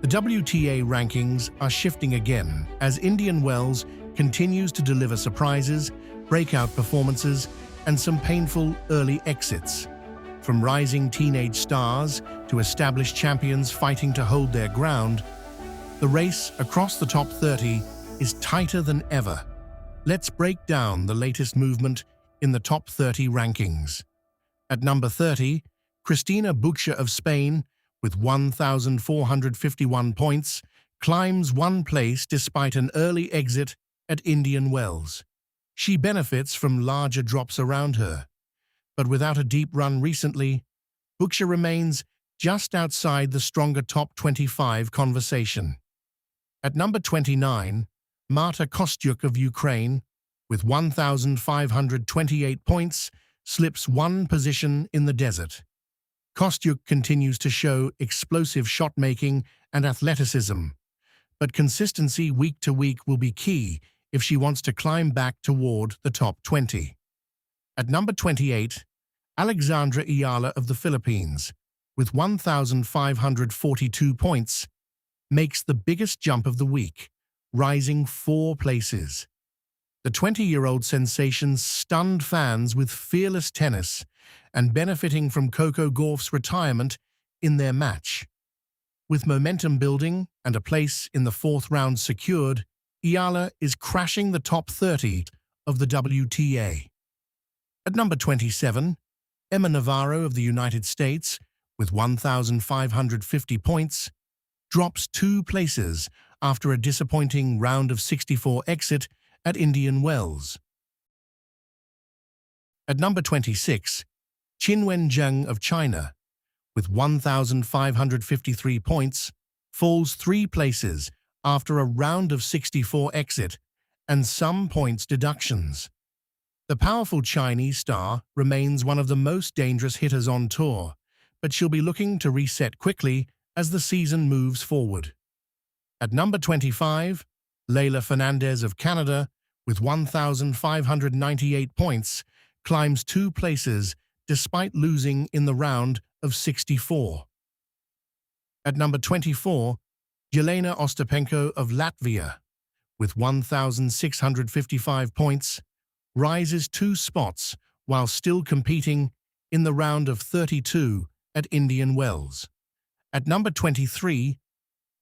The WTA rankings are shifting again as Indian Wells continues to deliver surprises, breakout performances, and some painful early exits. From rising teenage stars to established champions fighting to hold their ground, the race across the top 30 is tighter than ever. Let's break down the latest movement in the top 30 rankings. At number 30, Cristina Buccia of Spain, with 1,451 points, climbs one place despite an early exit at Indian Wells. She benefits from larger drops around her, but without a deep run recently, Buccia remains just outside the stronger top 25 conversation. At number 29, Marta Kostyuk of Ukraine, with 1,528 points, slips one position in the desert. Kostyuk continues to show explosive shot-making and athleticism, but consistency week to week will be key if she wants to climb back toward the top 20. At number 28, Alexandra Eala of the Philippines, with 1,542 points, makes the biggest jump of the week, rising 4 places. The 20-year-old sensation stunned fans with fearless tennis and benefiting from Coco Gauff's retirement in their match. With momentum building and a place in the 4th round secured, Eala is crashing the top 30 of the WTA. At number 27, Emma Navarro of the United States, with 1,550 points, drops 2 places after a disappointing round of 64 exit at Indian Wells. At number 26, Qinwen Zheng of China, with 1,553 points, falls 3 places after a round of 64 exit and some points deductions. The powerful Chinese star remains one of the most dangerous hitters on tour, but she'll be looking to reset quickly as the season moves forward. At number 25, Leylah Fernandez of Canada, with 1,598 points, climbs 2 places despite losing in the round of 64. At number 24, Elena Ostapenko of Latvia, with 1,655 points, rises 2 spots while still competing in the round of 32 at Indian Wells. At number 23,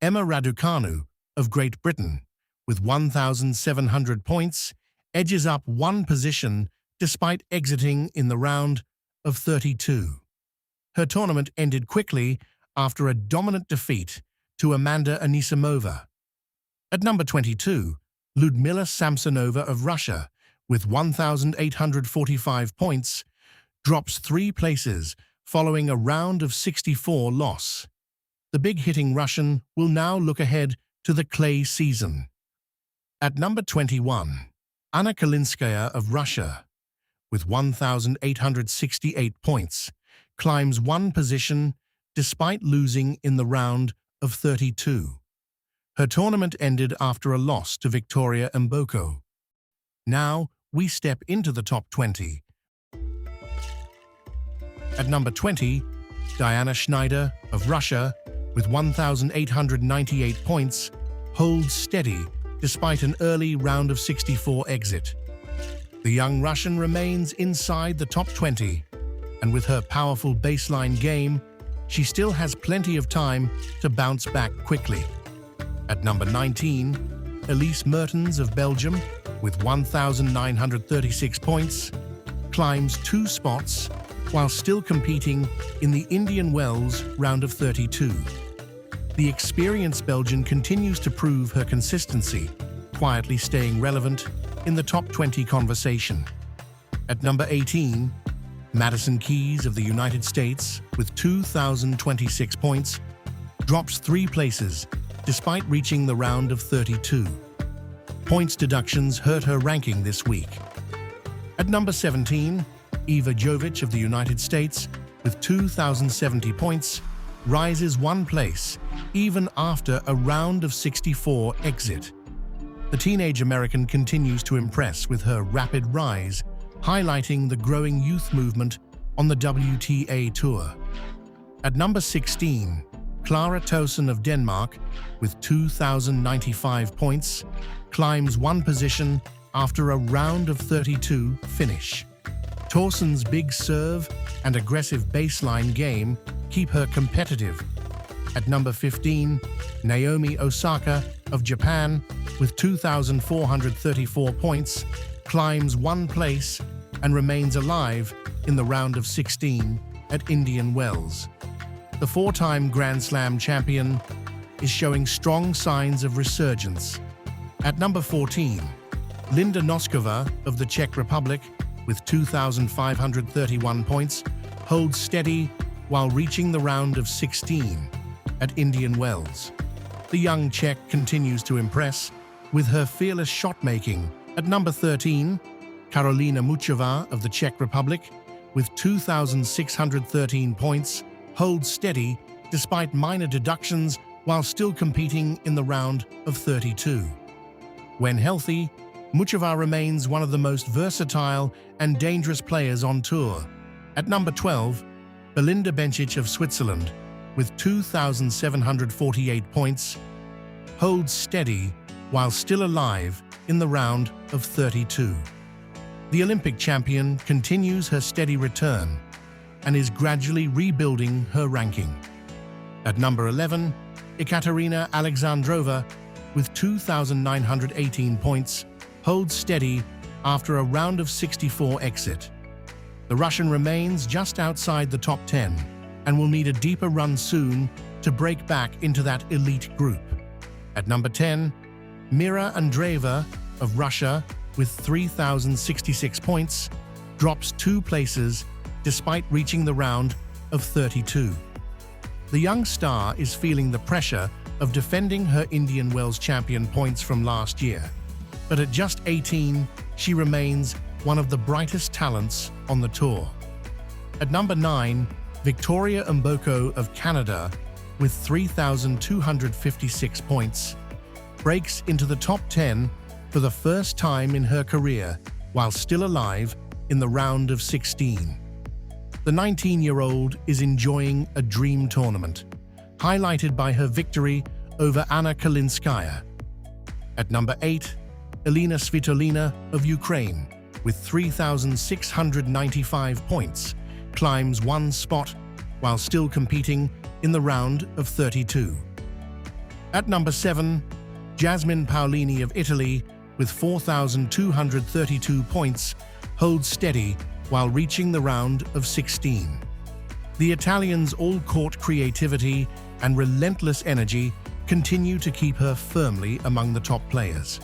Emma Raducanu of Great Britain, with 1,700 points, edges up 1 position despite exiting in the round of 32. Her tournament ended quickly after a dominant defeat to Amanda Anisimova. At number 22, Ludmila Samsonova of Russia, with 1,845 points, drops 3 places following a round of 64 loss. The big-hitting Russian will now look ahead to the clay season. At number 21, Anna Kalinskaya of Russia, with 1,868 points, climbs 1 position despite losing in the round of 32. Her tournament ended after a loss to Victoria Mboko. Now we step into the top 20. At number 20, Diana Schneider of Russia, with 1,898 points, holds steady despite an early round of 64 exit. The young Russian remains inside the top 20, and with her powerful baseline game, she still has plenty of time to bounce back quickly. At number 19, Elise Mertens of Belgium, with 1,936 points, climbs 2 spots while still competing in the Indian Wells round of 32. The experienced Belgian continues to prove her consistency, quietly staying relevant in the top 20 conversation. At number 18, Madison Keys of the United States, with 2,026 points, drops 3 places despite reaching the round of 32. Points deductions hurt her ranking this week. At number 17, Eva Jovic of the United States, with 2,070 points, rises 1 place, even after a round of 64 exit. The teenage American continues to impress with her rapid rise, highlighting the growing youth movement on the WTA Tour. At number 16, Clara Tauson of Denmark, with 2,095 points, climbs one position after a round of 32 finish. Tauson's big serve and aggressive baseline game keep her competitive. At number 15, Naomi Osaka of Japan, with 2,434 points, climbs one place and remains alive in the round of 16 at Indian Wells. The four-time Grand Slam champion is showing strong signs of resurgence. At number 14, Linda Noskova of the Czech Republic, with 2,531 points, holds steady while reaching the round of 16 at Indian Wells. The young Czech continues to impress with her fearless shot-making. At number 13, Karolina Muchova of the Czech Republic, with 2,613 points, holds steady despite minor deductions while still competing in the round of 32. When healthy, Muchova remains one of the most versatile and dangerous players on tour. At number 12, Belinda Bencic of Switzerland, with 2,748 points, holds steady while still alive in the round of 32. The Olympic champion continues her steady return and is gradually rebuilding her ranking. At number 11, Ekaterina Alexandrova, with 2,918 points, holds steady after a round of 64 exit. The Russian remains just outside the top 10 and will need a deeper run soon to break back into that elite group. At number 10, Mira Andreeva of Russia, with 3,066 points, drops two places despite reaching the round of 32. The young star is feeling the pressure of defending her Indian Wells champion points from last year. But at just 18, she remains one of the brightest talents on the tour. At number 9, Victoria Mboko of Canada, with 3,256 points, breaks into the top 10 for the first time in her career while still alive in the round of 16. The 19-year-old is enjoying a dream tournament, highlighted by her victory over Anna Kalinskaya. At number 8, Elena Svitolina of Ukraine, with 3,695 points, climbs one spot while still competing in the round of 32. At number 7, Jasmine Paolini of Italy, with 4,232 points, holds steady while reaching the round of 16. The Italians' all-court creativity and relentless energy continue to keep her firmly among the top players.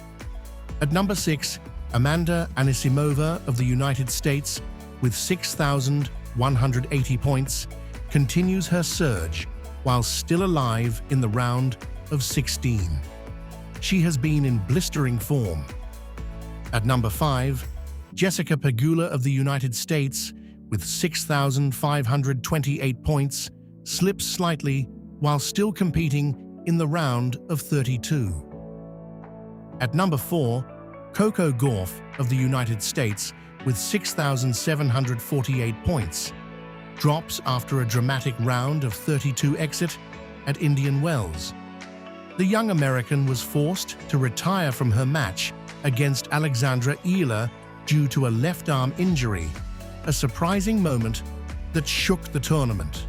At number 6, Amanda Anisimova of the United States, with 6,180 points, continues her surge while still alive in the round of 16. She has been in blistering form. At number 5, Jessica Pegula of the United States, with 6,528 points, slips slightly while still competing in the round of 32. At number 4, Coco Gauff of the United States, with 6,748 points, drops after a dramatic round of 32 exit at Indian Wells. The young American was forced to retire from her match against Alexandra Eala due to a left arm injury, a surprising moment that shook the tournament.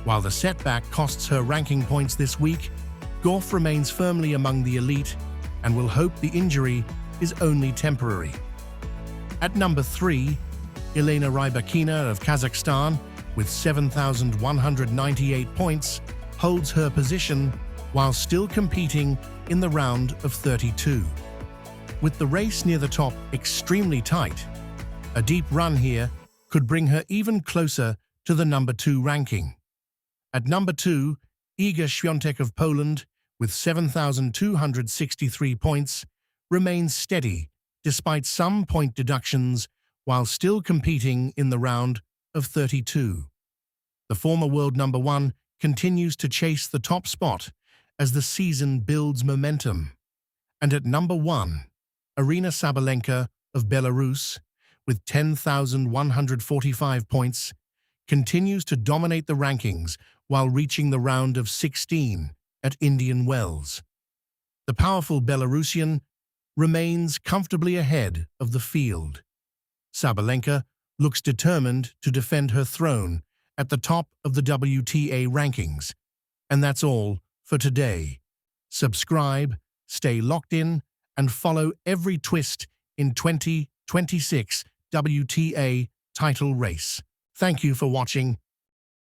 While the setback costs her ranking points this week, Gauff remains firmly among the elite and will hope the injury is only temporary. At number 3, Elena Rybakina of Kazakhstan, with 7,198 points, holds her position while still competing in the round of 32. With the race near the top extremely tight, a deep run here could bring her even closer to the number 2 ranking. At number 2, Iga Świątek of Poland, with 7,263 points, remains steady despite some point deductions while still competing in the round of 32. The former world number 1 continues to chase the top spot as the season builds momentum. And at number 1, Aryna Sabalenka of Belarus, with 10,145 points, continues to dominate the rankings while reaching the round of 16 at Indian Wells. The powerful Belarusian remains comfortably ahead of the field. Sabalenka looks determined to defend her throne at the top of the WTA rankings. And that's all for today. Subscribe, stay locked in, and follow every twist in 2026 WTA title race. Thank you for watching.